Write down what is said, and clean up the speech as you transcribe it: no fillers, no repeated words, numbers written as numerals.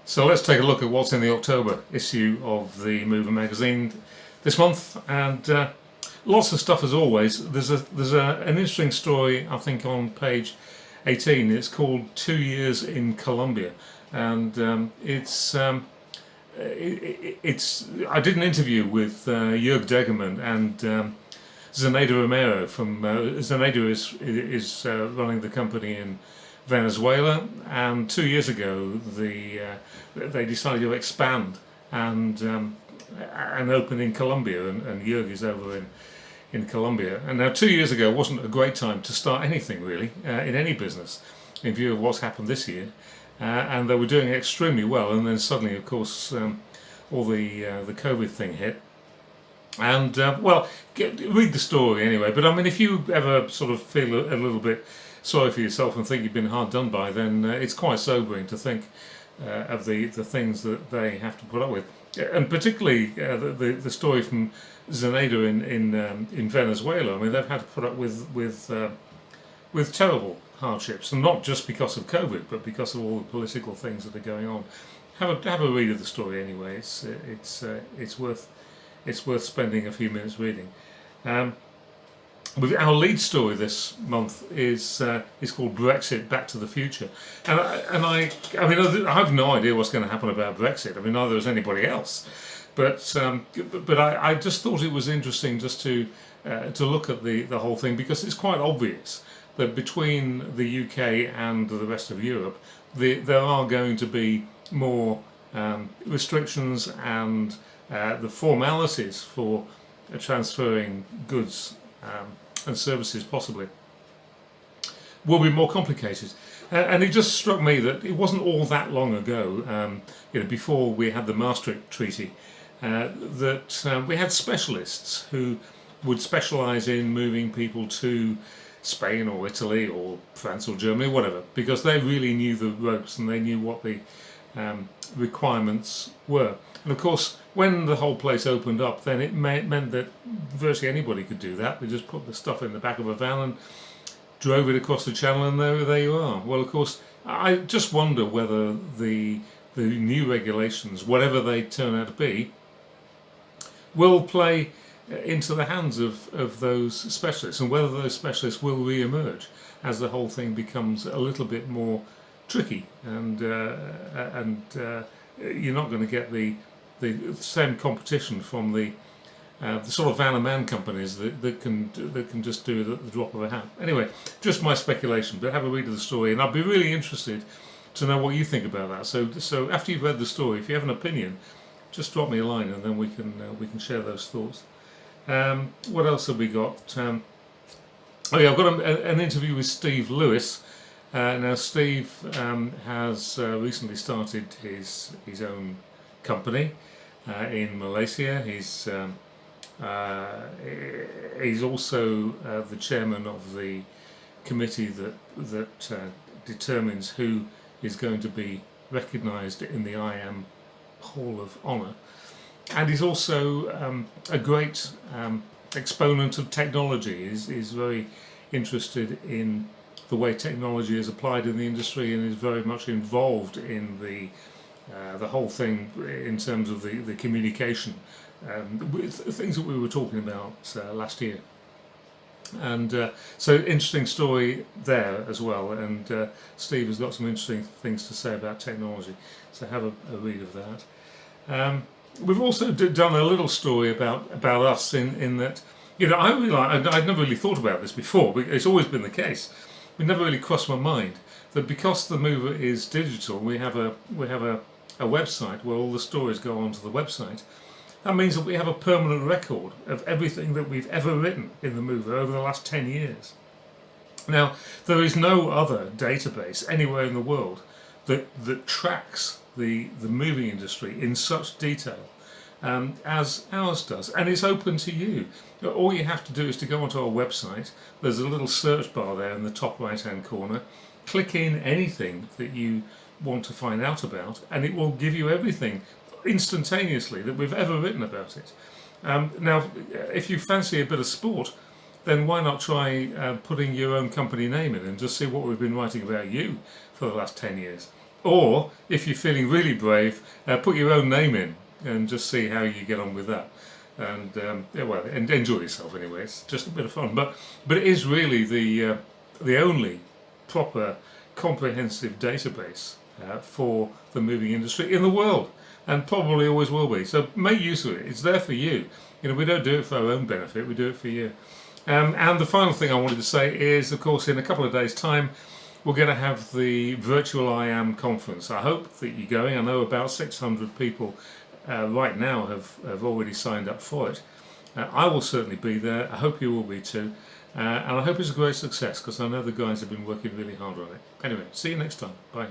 So let's take a look at what's in the October issue of the Mover magazine this month, and lots of stuff as always. There's an interesting story I think on page 18. It's called 2 Years in Colombia, and it's I did an interview with Jörg Degerman and Zenaida Romero from Zenaida is running the company in Venezuela, and 2 years ago they decided to expand and open in Colombia, and Jörg is over in Colombia. And now 2 years ago wasn't a great time to start anything really in any business in view of what's happened this year, and they were doing extremely well, and then suddenly of course all the COVID thing hit. And read the story anyway. But I mean, if you ever sort of feel a little bit sorry for yourself and think you've been hard done by, then it's quite sobering to think of the things that they have to put up with, and particularly the story from Zenaida in Venezuela. I mean, they've had to put up with terrible hardships, and not just because of COVID, but because of all the political things that are going on. Have a read of the story anyway. It's worth spending a few minutes reading. Our lead story this month is called Brexit: Back to the Future, and I mean I have no idea what's going to happen about Brexit. I mean, neither has anybody else, but I just thought it was interesting just to look at the whole thing, because it's quite obvious that between the UK and the rest of Europe, there are going to be more restrictions, and the formalities for transferring goods and services possibly will be more complicated. And it just struck me that it wasn't all that long ago, before we had the Maastricht Treaty, that we had specialists who would specialise in moving people to Spain or Italy or France or Germany, whatever, because they really knew the ropes and they knew what the requirements were. And of course, when the whole place opened up, then it meant that virtually anybody could do that. They just put the stuff in the back of a van and drove it across the channel, and there you are. Well, of course, I just wonder whether the new regulations, whatever they turn out to be, will play into the hands of those specialists, and whether those specialists will re-emerge as the whole thing becomes a little bit more tricky, and you're not going to get the same competition from the sort of van and man companies that can just do it at the drop of a hat. Anyway, just my speculation, but have a read of the story, and I'd be really interested to know what you think about that. So after you've read the story, if you have an opinion, just drop me a line, and then we can share those thoughts. What else have we got? I've got an interview with Steve Lewis. Now Steve has recently started his own company in Malaysia. He's also the chairman of the committee that determines who is going to be recognised in the IAM Hall of Honour, and he's also a great exponent of technology. He's very interested in the way technology is applied in the industry, and is very much involved in the whole thing in terms of the communication, with things that we were talking about last year. And so interesting story there as well, and Steve has got some interesting things to say about technology, so have a read of that. We've also done a little story about us in that, I realised I'd never really thought about this before, but it's always been the case. It never really crossed my mind that because the Mover is digital, we have a website where all the stories go onto the website. That means that we have a permanent record of everything that we've ever written in the Mover over the last 10 years. Now, there is no other database anywhere in the world that tracks the moving industry in such detail as ours does, and it's open to you. All you have to do is to go onto our website. There's a little search bar there in the top right hand corner. Click in anything that you want to find out about, and it will give you everything instantaneously that we've ever written about it. Now, if you fancy a bit of sport, then why not try putting your own company name in and just see what we've been writing about you for the last 10 years. Or if you're feeling really brave, put your own name in and just see how you get on with that. And yeah, well, and enjoy yourself anyway. It's just a bit of fun, but it is really the only proper comprehensive database for the moving industry in the world, and probably always will be. So make use of it. It's there for you. You know, we don't do it for our own benefit. We do it for you. And the final thing I wanted to say is, of course, in a couple of days' time, we're going to have the virtual IAM conference. I hope that you're going. I know about 600 people right now have already signed up for it. I will certainly be there. I hope you will be too. And I hope it's a great success, because I know the guys have been working really hard on it. Anyway, see you next time. Bye.